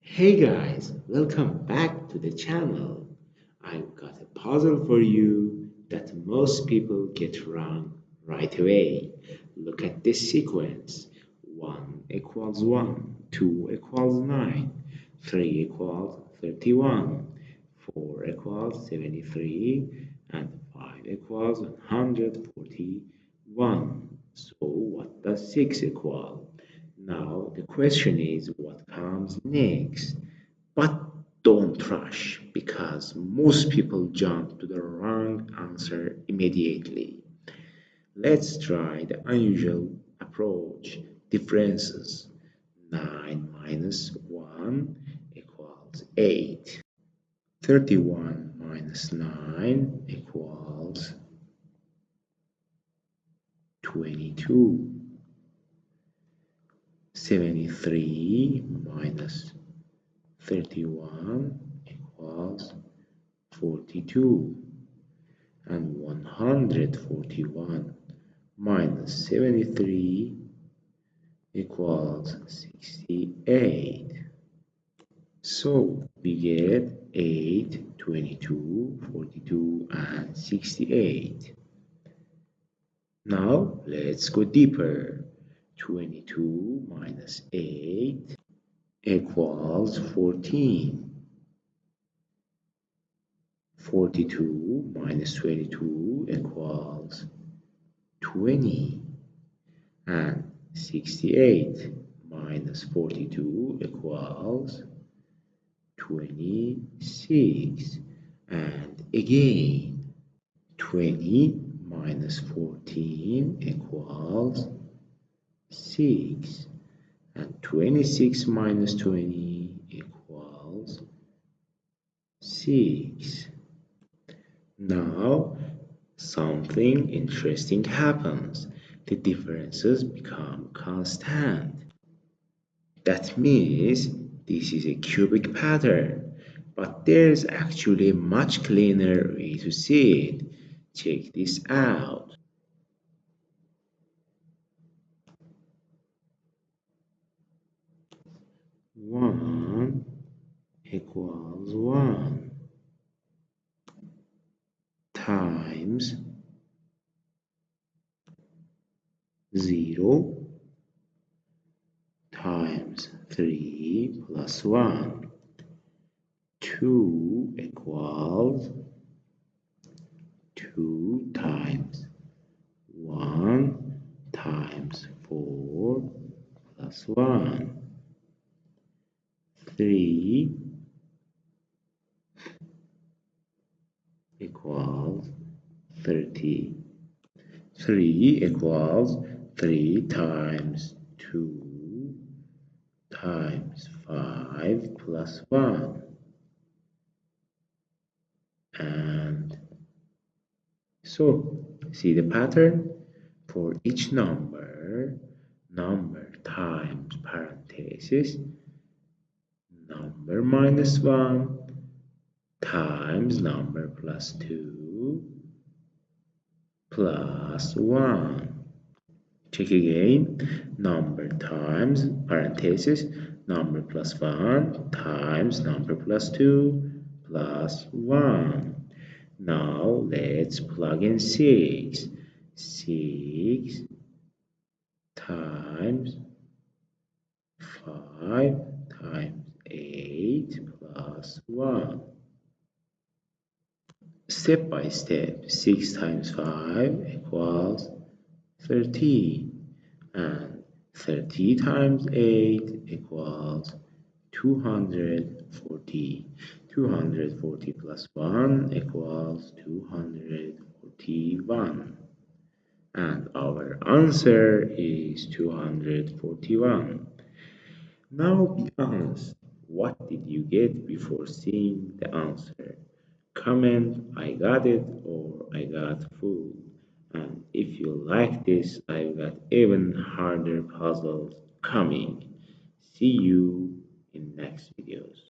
Hey guys, welcome back to the channel. I've got a puzzle for you that most people get wrong right away. Look at this sequence. 1 equals 1, 2 equals 9, 3 equals 31, 4 equals 73, and 5 equals 141. So what does 6 equal? Now the question is what comes next? But don't rush because most people jump to the wrong answer immediately. Let's try the unusual approach. Differences. 9 minus 1 equals 8. 31 minus 9 equals 22. 73 minus 31 equals 42, and 141 minus 73 equals 68. So we get 8, 22, 42, and 68. Now let's go deeper. 22 minus 8 equals 14. 42 minus 22 equals 20. And 68 minus 42 equals 26. And again, 20 minus 14 equals 6. And 26 minus 20 equals 6. Now, something interesting happens. The differences become constant. That means this is a cubic pattern, but there's actually a much cleaner way to see it. Check this out. 1 equals 1 times 0 times 3 plus 1. 2 equals 2 times 1 times 4 plus 1. 3 equals 30. 3 equals 3 times 2 times 5 plus 1. And so, see the pattern? For each number, number times parenthesis, number minus 1 times number plus 2 plus 1. Check again. Number times parenthesis, number plus 1 times number plus 2 plus 1. Now let's plug in 6. 6 times 5 times 8 plus 1. Step by step, 6 times 5 equals 30, and 30 times 8 equals 240. 240 plus 1 equals 241. And our answer is 241. Now be honest, what did you get before seeing the answer? Comment I got it or I got fooled. And if you like this, I've got even harder puzzles coming. See you in next videos.